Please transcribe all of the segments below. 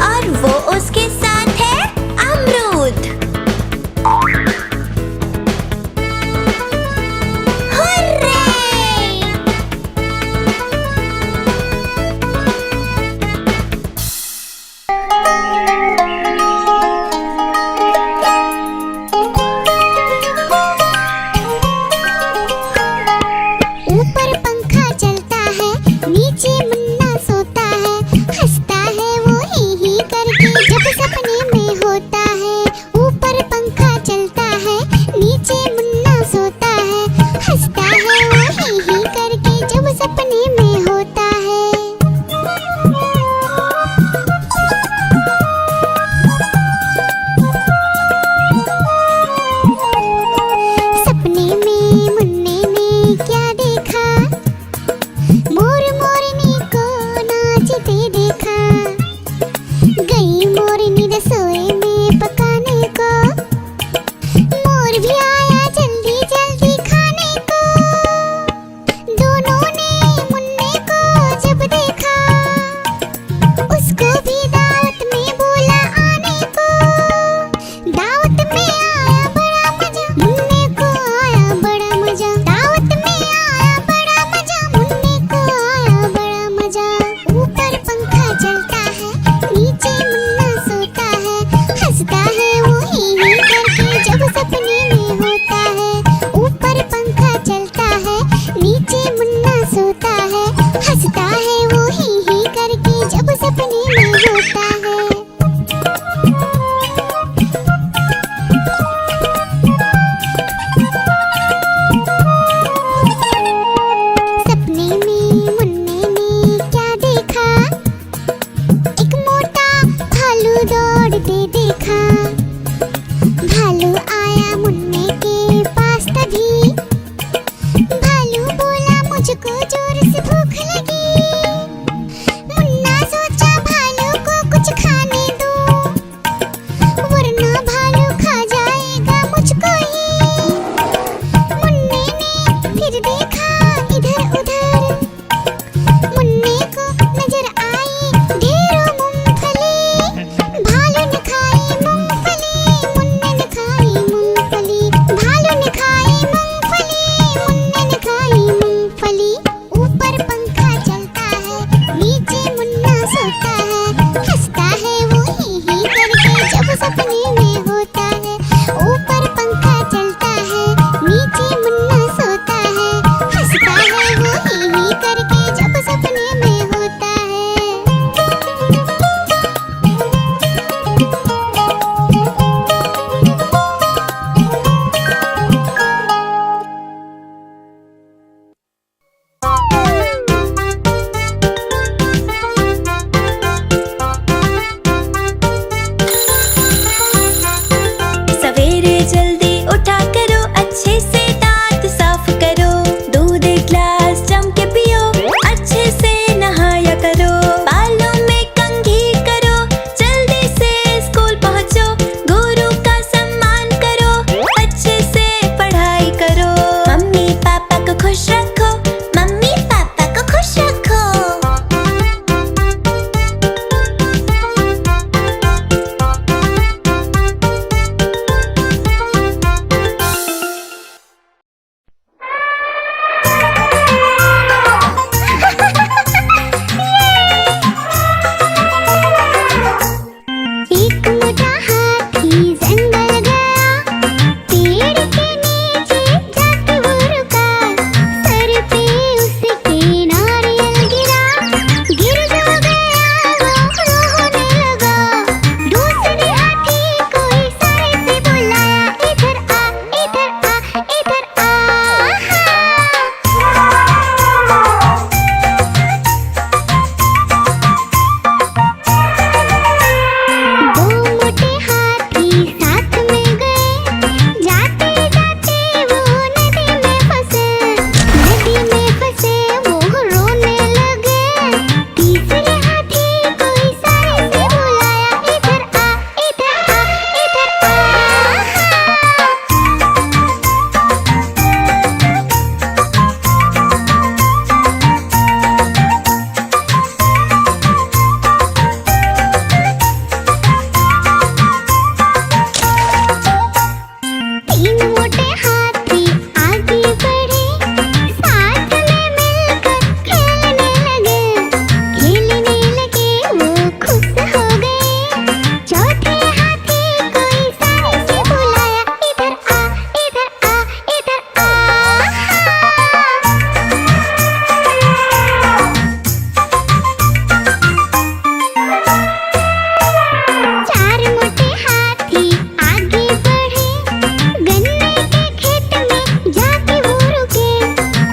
और वो उसके साथ है अमरूद। हुर्रे!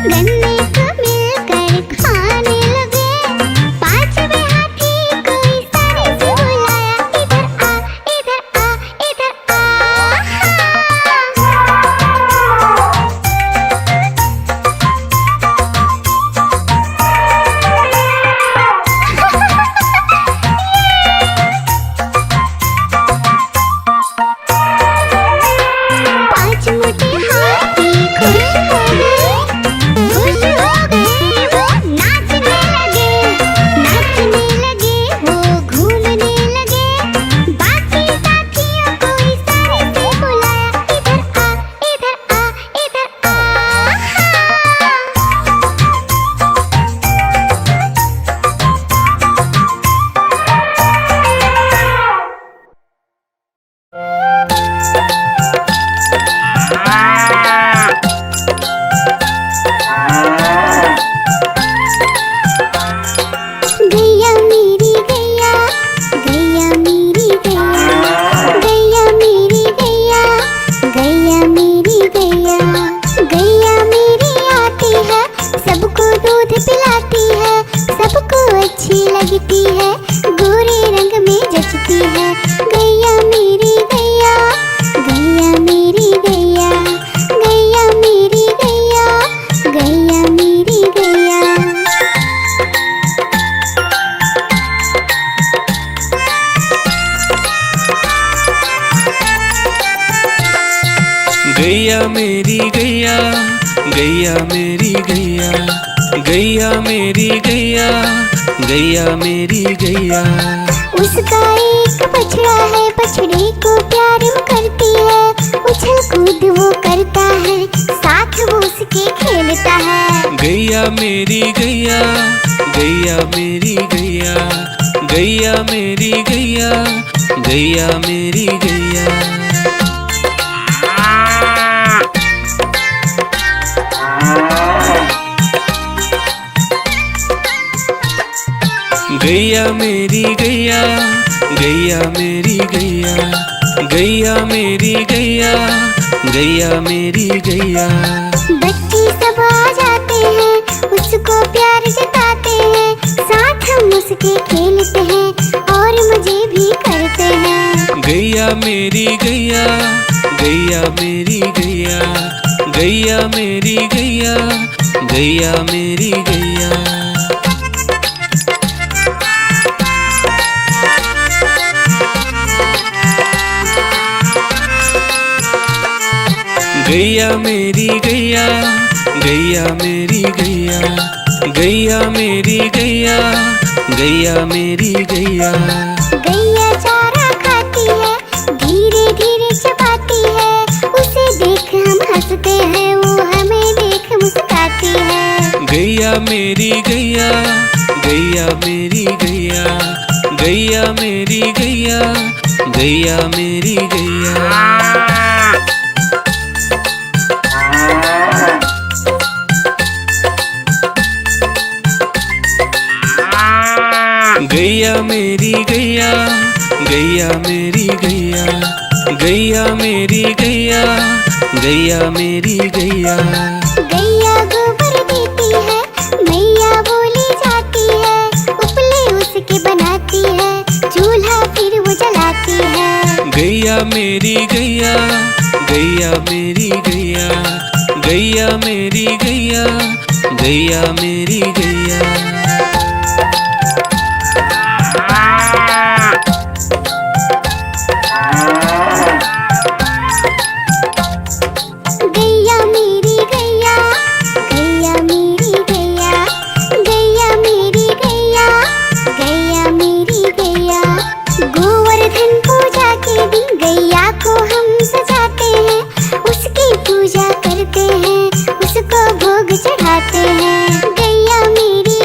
गन्ने को मिलकर खाने लगे। पांचवे हाथी को इशारे से बुलाया, इधर आ, इधर आ, इधर आ। पांच मोटे हाथी खुश हो गए, खुश हो गए, वो नाचने लगे, वो घूमने लगे। बाकी साथियों को इशारे से बुलाया, इधर आ, इधर आ, इधर आ। गैया मेरी गैया, गैया मेरी गैया, गैया मेरी गैया, गैया मेरी गैया। गैया मेरी आती है, सबको दूध पिलाती है, सबको अच्छी लगती है, गोरे रंग में जचती है। गैया मेरी गैया, गैया मेरी गैया, गैया मेरी गैया, गैया मेरी गैया। गैया मेरी गैया, गैया मेरी गैया, गैया मेरी गैया, गैया मेरी गैया। उसका एक बछड़ा है, बछड़े को प्यार वो करती है, उछल कूद वो करता है, साथ वो उसके खेलता है। गैया मेरी गैया, गैया मेरी गैया, गैया मेरी गैया, गैया मेरी गैया। गैया मेरी गैया, गैया मेरी गैया, गैया मेरी गैया, गैया मेरी गैया। बच्चे सब आ जाते हैं, उसको प्यार जताते हैं, साथ हम उसके खेलते हैं और मजे भी करते हैं। गैया मेरी गैया, गैया मेरी गैया, गैया मेरी गैया, गैया मेरी गैया। गैया मेरी गैया, गैया मेरी गैया, गैया मेरी गैया, गैया मेरी गैया। गैया चारा खाती है, धीरे धीरे चबाती है, उसे देख हम हंसते हैं, वो हमें देख मुस्कुराती है। गैया मेरी गैया, गैया मेरी गैया, गैया मेरी गैया, गैया मेरी गैया। गैया मेरी गैया, गैया मेरी गैया, गैया मेरी गैया, गैया मेरी गैया। गैया गोबर देती है, मैया बोली जाती है, उपले उसके बनाती है, चूल्हा फिर वो जलाती है। गैया मेरी गैया, गैया मेरी गैया, गैया मेरी गैया, गैया मेरी गैया। गैया मेरी गैया, गैया मेरी गैया, गैया मेरी गैया, गैया मेरी गैया। गोवर्धन पूजा के दिन गैया को हम सजाते हैं, उसकी पूजा करते हैं, उसको भोग चढ़ाते हैं। गैया मेरी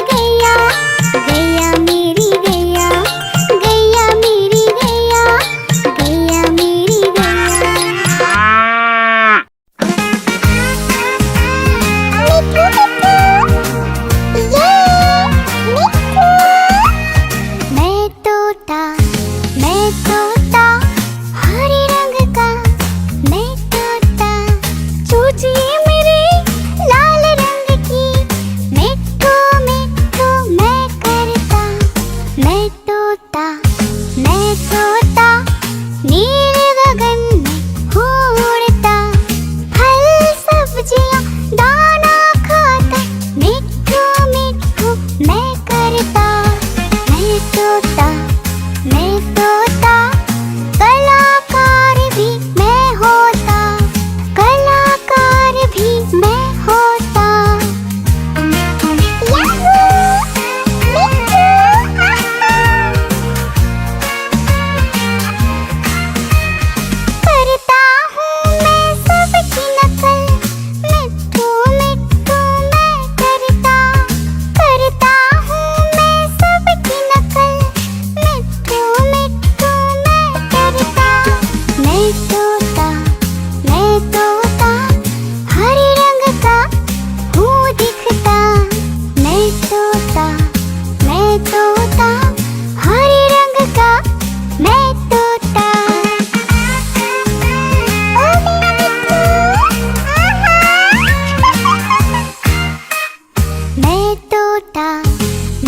मैं तोता,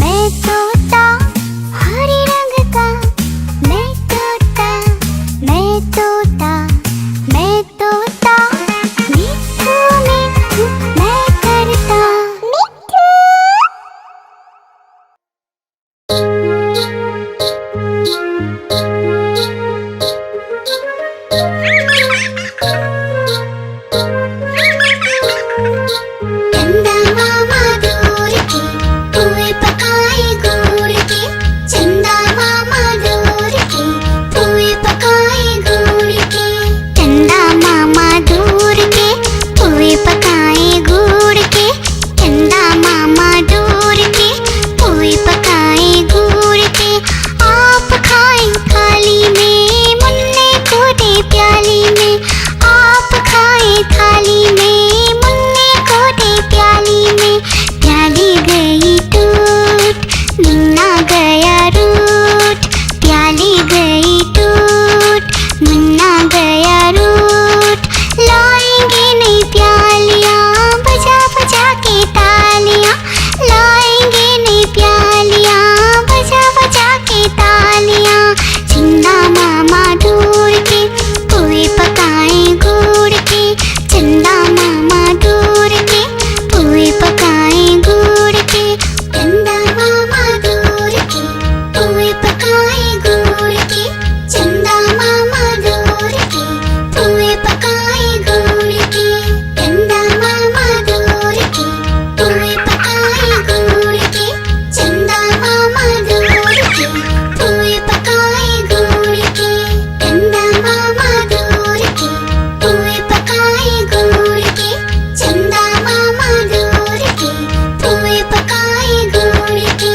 मैं तोता हरे रंग का। मैं तोता, मैं तोता, मैं तोता मिठू मिठू मैं करता। चंदा मामा दूर के पुए पकाए गुड़ के। चंदा मामा दूर के पुए पकाए गुड़ के। चंदा मामा दूर के पुए पकाए गुड़ के। चंदा मामा दूर के पुए पकाए गुड़ के। आप खाएं थाली में, मुन्ने को दे प्याली में। आप खाएं थाली में, मुन्ने को दे प्याली में। प्याली गई टूट, मुन्ना गया रूठ। प्याली गई टूट, मुन्ना गया रूठ। लाएंगे नई प्यालियाँ बजा बजा के तालियाँ। लाएंगे नई प्यालियाँ बजा बजा के तालियाँ। चंदा मामा दूर के पुए पकाए गुड़ के। चंदा मामा दूर के पुए पकाए गुड़ के। चंदा मामा दूर के पुए पकाए गुड़ के। चंदा मामा दूर के पुए पकाए गुड़ के। चंदा मामा दूर के पुए पकाए गुड़ के। चंदा मामा दूर के पुए पकाए गुड़ के। चंदा मामा दूर के पुए पकाए गुड़ के। चंदा मामा दूर के पुए पकाए गुड़ के।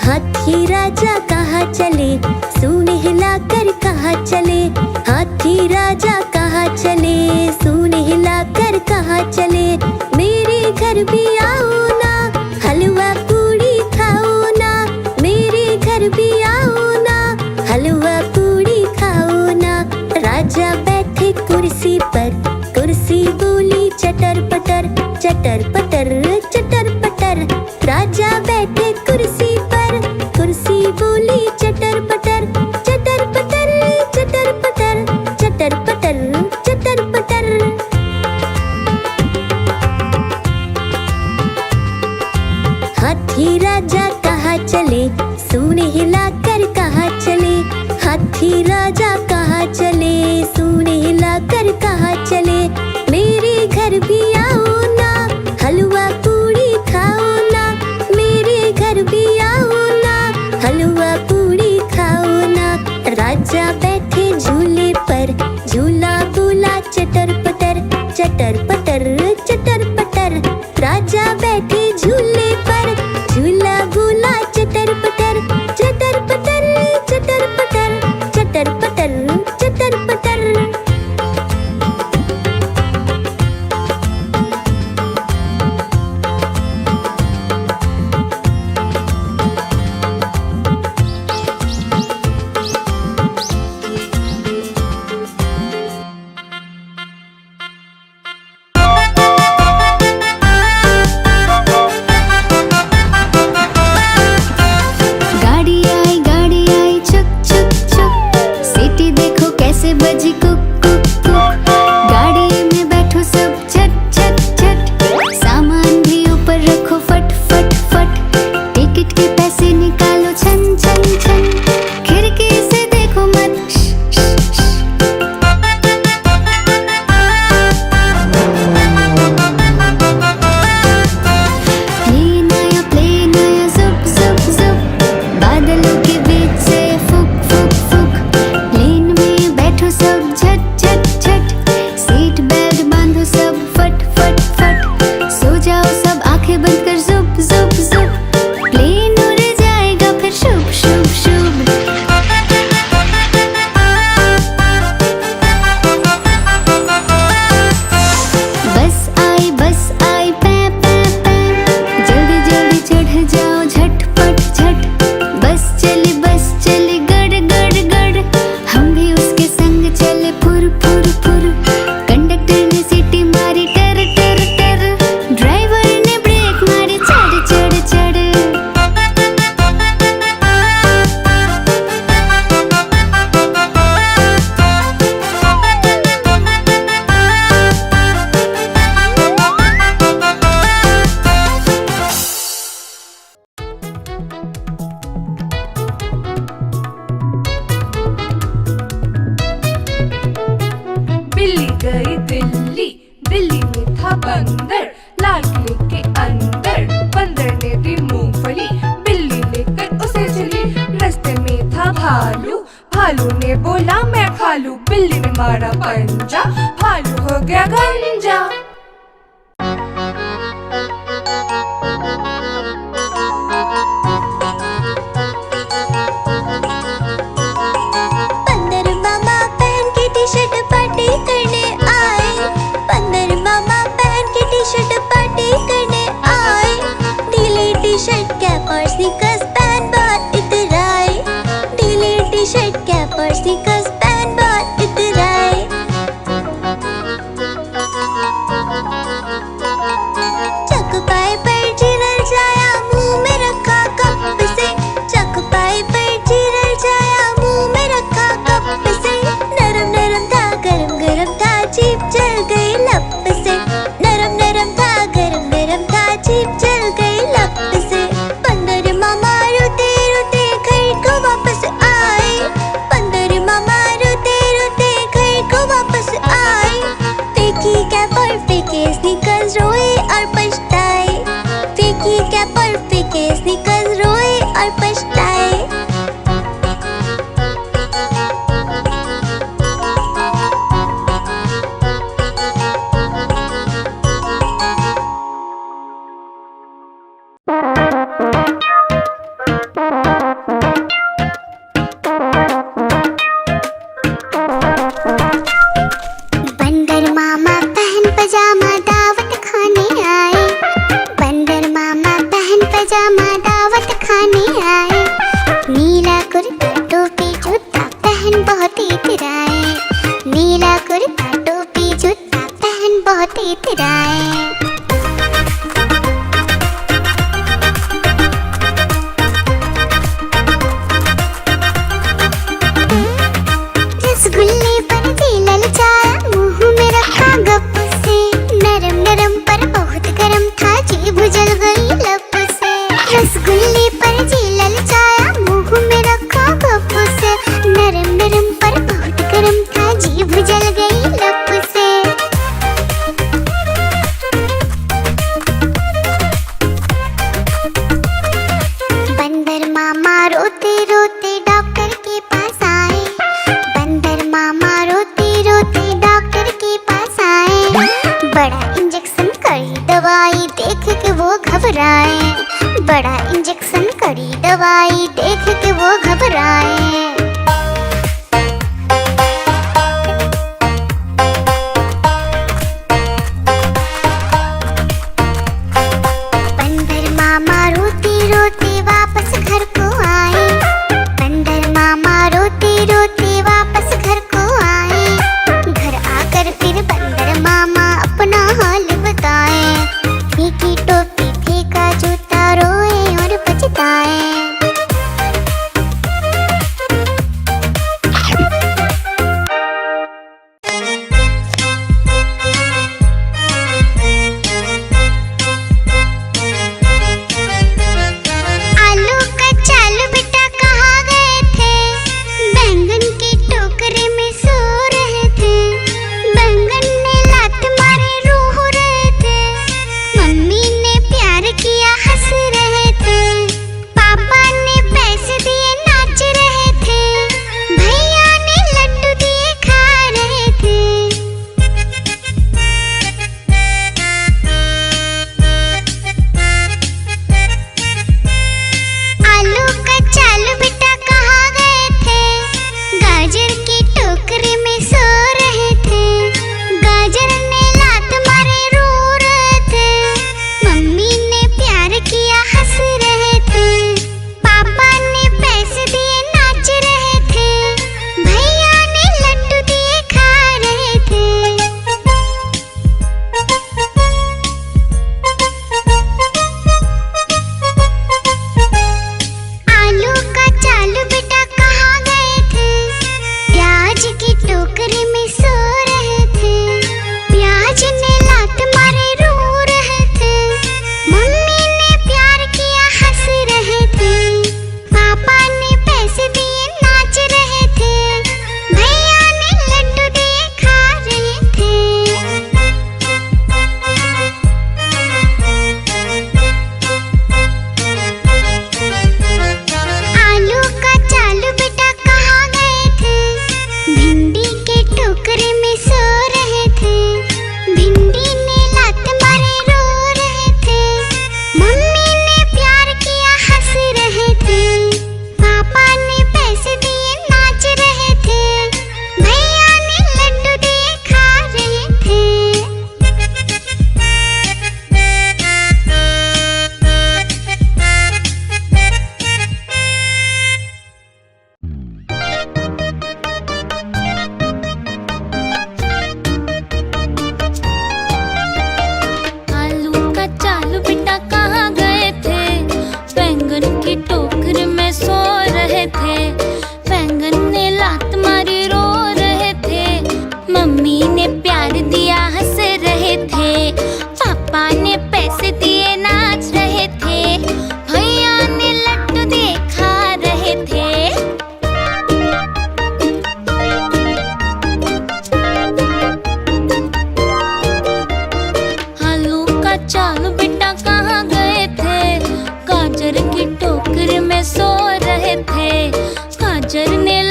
हाथी राजा कहाँ चले, सूंड हिलाकर कहाँ चले। हाथी राजा कहाँ चले, सूंड हिलाकर कहाँ चले। मेरे घर भी आओ ना, हलवा पूड़ी खाओ ना। मेरे घर भी आओ ना, हलवा पूड़ी खाओ ना। राजा बैठे कुर्सी पर, कुर्सी बोली चटर पटर, चटर पटर चटर पटर। राजा बैठे कुर्सी पर, कुर्सी बोली चटर पटर, चटर पटर चटर पटर, चटर पटर चटर पटर। हाथी राजा कहाँ चले, सूंड हिलाकर कहाँ चले। हाथी राजा कहाँ चले, सूंड हिलाकर कहाँ चले। मेरे घर भी आओ ना, हलवा पूड़ी खाओ ना। मेरे घर भी आओ ना, हलवा पूड़ी खाओ ना। राजा बैठे झूले पर, झूला बोला चटर पटर, चटर पटर चटर पटर। राजा बैठे झूले पर, झूला बोला चटर पटर, चटर पटर चटर पटर, चटर पटर चटर पटर। बंदर, लाल किले के अंदर बंदर ने दी मूंगफली, बिल्ली लेकर उसे चली, रास्ते में था भालू, भालू ने बोला मैं खा लूं, बिल्ली ने मारा पंजा, भालू हो गया गंजा। बंदर मामा पहन के टी-शर्ट पार्टी करने आए, बंदर मामा पहन के टी-शर्ट पार्टी करने आए, ढीली टी-शर्ट कैप और स्नीकर्स पहन बहुत इतराए, ढीली टी-शर्ट कैप और स्नीकर्स पहन बहुत इतराए। चकपाई पर चिरल जाया, मुंह में रखा कप से, चकपाई पर चिरल जाया, मुंह में रखा कप से, नरम नरम था गरम गरम था, जीभ जल गई लप से, नरम नरम था गरम गरम था, जीभ जल गई लप से। बंदर मामा रोते रोते घर को वापस आए, बंदर मामा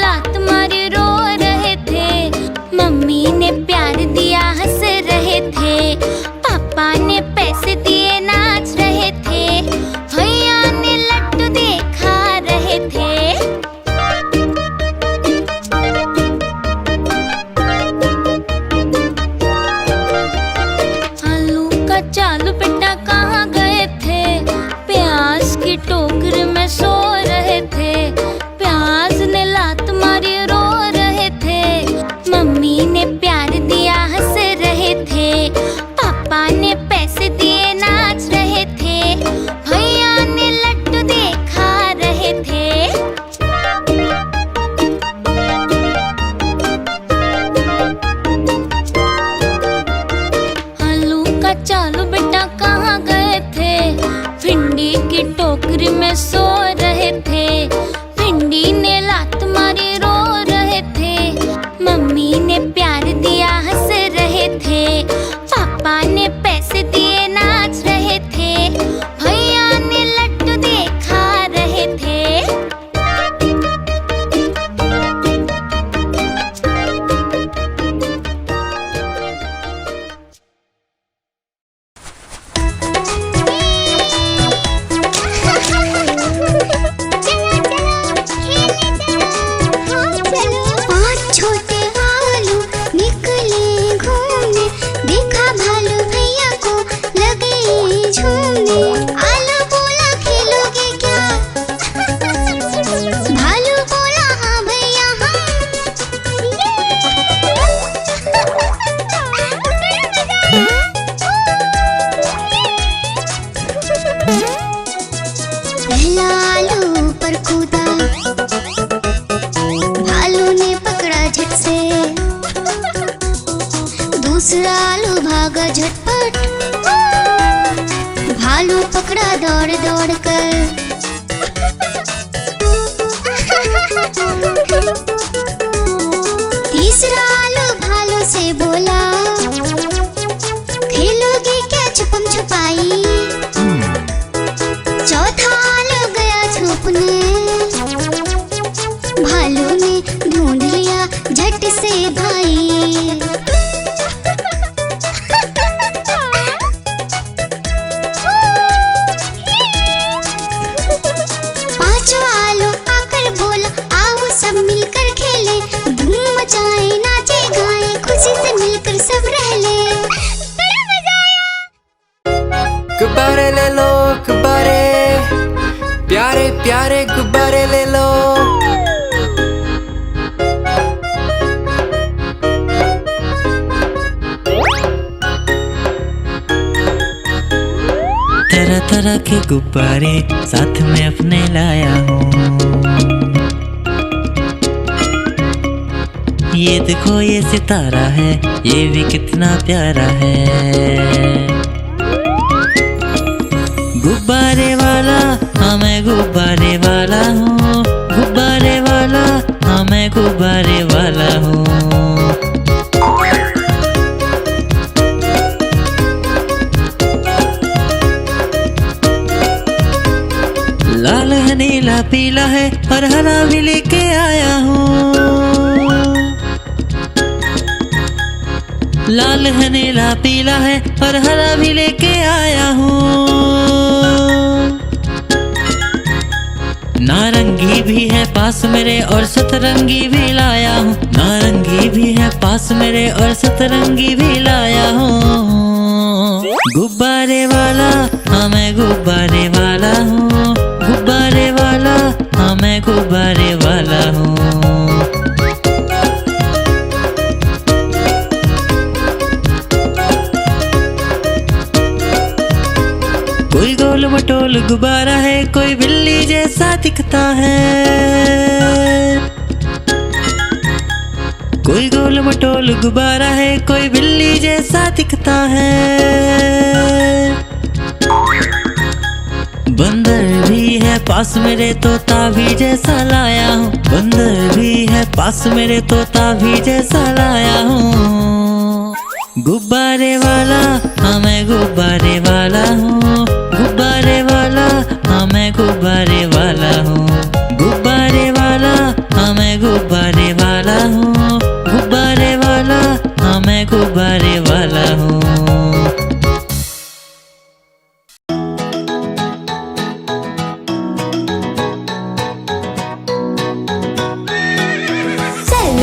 लात मारी रो रहे थे। मम्मी ने प्यार दिया हंस रहे थे। पापा ने पैसे दिए नाच रहे थे। भैया ने लड्डू देखा रहे थे। आलू का चालू बेटा कहाँ गए थे? प्याज की टोकरी में सो रहे थे। प्याज ने लात मारी रो रहे थे। मम्मी ने प्यार दिया हंस रहे थे। पापा ने पैसे दिए नाच रहे थे। भैया ने लड्डू देखा रहे थे। आलू का चालू बेटा कहाँ गए थे? भिंडी की टोकरी में सो रहे थे। भिंडी ने लात मारी रो रहे थे। मम्मी ने प्यार दिया हंस रहे थे। पापा ने पैसे दिए नाच रहे थे। भैया ने लड्डू देखा रहे थे। पाँच छोटे भालू निकले घूमने, देखा भालू भैया को लगे झूमने। आलू बोला खेलोगे क्या? भालू बोला हाँ भैया पहला आलू पर कूदा, भालू ने पकड़ा झट से। दूसरा आलू भागा झटपट, भालू पकड़ा दौड़ दौड़ कर। तीसरा आलू भालू से बोला, खेलोगे क्या छुपम छुपाई? चौथा आलू गया छुपने, भालू ने ढूंढ लिया झट से भाई। पांचवा आलू आकर बोला, आओ सब मिलकर खेले, धूम मचाए नाचे गाए, खुशी से मिलकर सब रह ले। गुब्बारे ले लो गुब्बारे, प्यारे प्यारे गुब्बारे ले लो। तरह तरह के गुब्बारे साथ में अपने लाया हूँ। ये देखो ये सितारा है, ये भी कितना प्यारा है। गुब्बारे वाला हाँ मैं गुब्बारे वाला हूँ। गुब्बारे वाला हाँ मैं गुब्बारे वाला हूँ। लाल है नीला पीला है और हरा भी लेके आया हूँ। लाल है नीला पीला है और हरा भी लेके आया हूँ। नारंगी भी है पास मेरे और सतरंगी भी लाया हूँ। नारंगी भी है पास मेरे और सतरंगी भी लाया हूँ। गुब्बारे वाला हाँ मैं गुब्बारे वाला हूँ। गुब्बारे वाला हाँ मैं गुब्बारे वाला हूँ। कोई गोल मटोल गुब्बारा है, कोई बिल्ली जैसा दिखता है। कोई गोल मटोल गुब्बारा है, कोई बिल्ली जैसा दिखता है। बंदर भी है पास मेरे, तोता भी जैसा लाया हूँ। बंदर भी है पास मेरे, तोता भी जैसा लाया हूँ। गुब्बारे वाला हाँ मैं गुब्बारे वाला हूँ। गुब्बारे वाला हाँ मैं गुब्बारे वाला हूँ। गुब्बारे वाला हाँ मैं गुब्बारे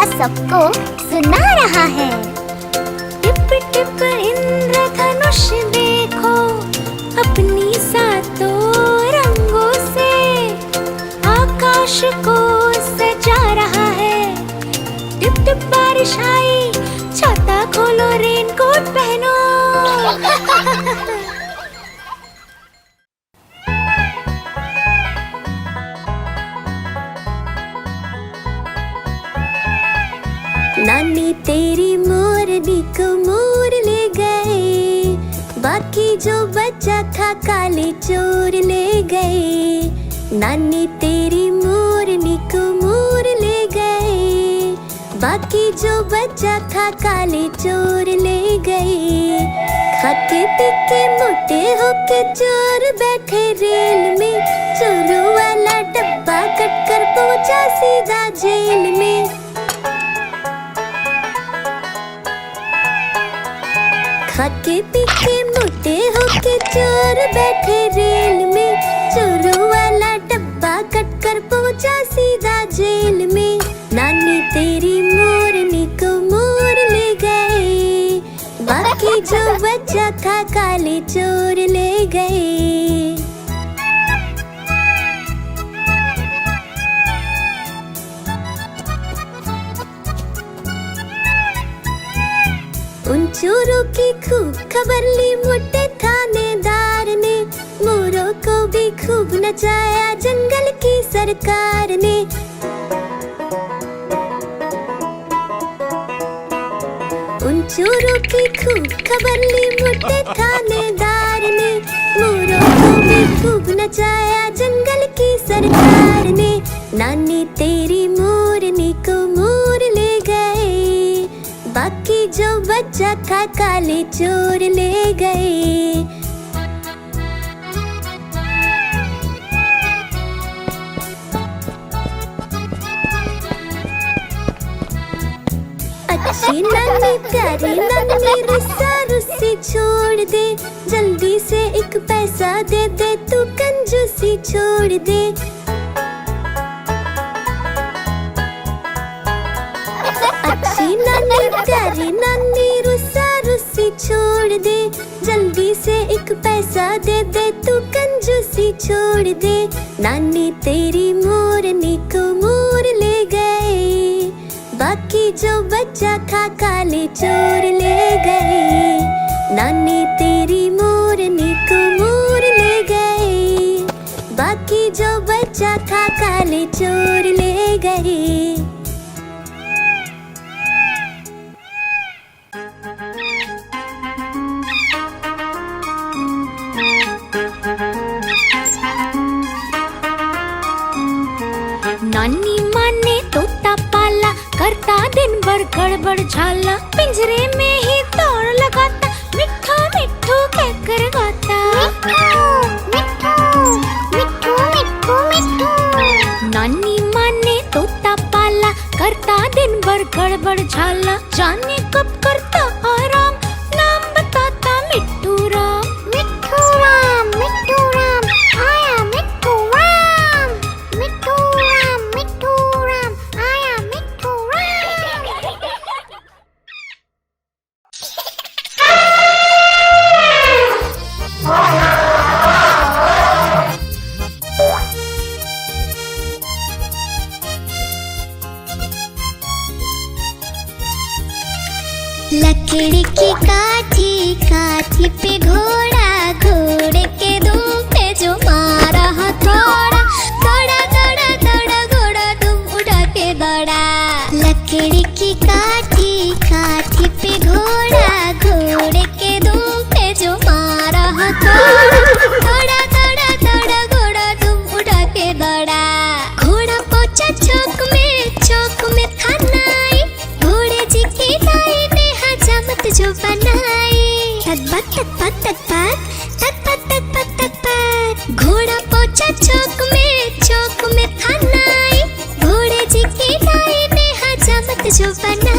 आवाज सबको सुना रहा है। टिप टिप इंद्रधनुष देखो अपनी सातों रंगों से आकाश को सजा रहा है। टिप टिप बारिश आई, छाता खोलो, रेनकोट पहनो। नानी तेरी मोरनी को मोर ले गए, बाकी जो बचा था काले चोर ले गए। नानी तेरी मोरनी को मोर ले गए, बाकी जो बचा था काले चोर ले गए। खाके पीके मोटे होके चोर बैठे रेल में, चोरों वाला डब्बा कट कर पहुंचा सीधा जेल में। खाके पीके मोटे होके चोर बैठे रेल में, चोरों वाला डब्बा कट कर पहुंचा सीधा जेल में। नानी तेरी मोरनी को मोर ले गए, बाकी जो बचा था काले चोर ले गए। उन चोरों की खूब खबर ली मोटे थानेदार ने, मोरों को भी खूब नचाया जंगल की सरकार ने। उन चोरों की खूब खबर ली मोटे थानेदार ने, मोरों को भी खूब नचाया जंगल की सरकार ने। नानी तेरी मोरनी को मोर ले गए, बाकी जो बचा था काले चोर ले गए। अच्छी नानी प्यारी नानी रुस्सा रुस्सी छोड़ दे, जल्दी से एक पैसा दे दे, तू कंजूसी छोड़ दे। अच्छी नानी प्यारी नानी रुस्सा रुस्सी छोड़ दे, जल्दी से एक पैसा दे दे, तू कंजूसी छोड़ दे। नानी तेरी मोरनी को मोर ले गए, बाकी जो बचा था काले चोर ले गए। नानी तेरी मोरनी को मोर ले गए, बाकी जो बचा था काले चोर ले गए। नानी माँ ने तोता पाला, करता दिन भर गड़बड़ झाला, पिंजरे में ही दौड़ लगाता, मिट्ठू मिट्ठू कहकर गाता। मिट्ठू मिट्ठू मिट्ठू मिट्ठू। नानी माँ ने तोता पाला, करता दिन भर गड़बड़ झाला, जाने कब करता आराम, नाम बताता मिट्ठू राम। मिट्ठू राम आया मिट्ठू राम, मिट्ठू राम आया मिट्ठू राम। लकड़ी की काठी, काठी पे घोड़ा, घोड़े के दुम पे जो मारा हथौड़ा, दौड़ा दौड़ा दौड़ा घोड़ा दुम उड़ा के दौड़ा। लकड़ी की काठी, काठी पे घोड़ा, घोड़े के दुम पे जो मारा हथौड़ा, दौड़ा दौड़ा दौड़ा घोड़ा दुम उड़ा के दौड़ा। घोड़ा पहुंचा चौक में था नाई, घोड़े जी की नाई ने हजामत जो बनाई। तकबक तकबक तकबक तकबक तकबक तकबक। घोड़ा पहुंचा चौक में था नाई, घोड़े जी की नाई ने हजामत जो बनाई।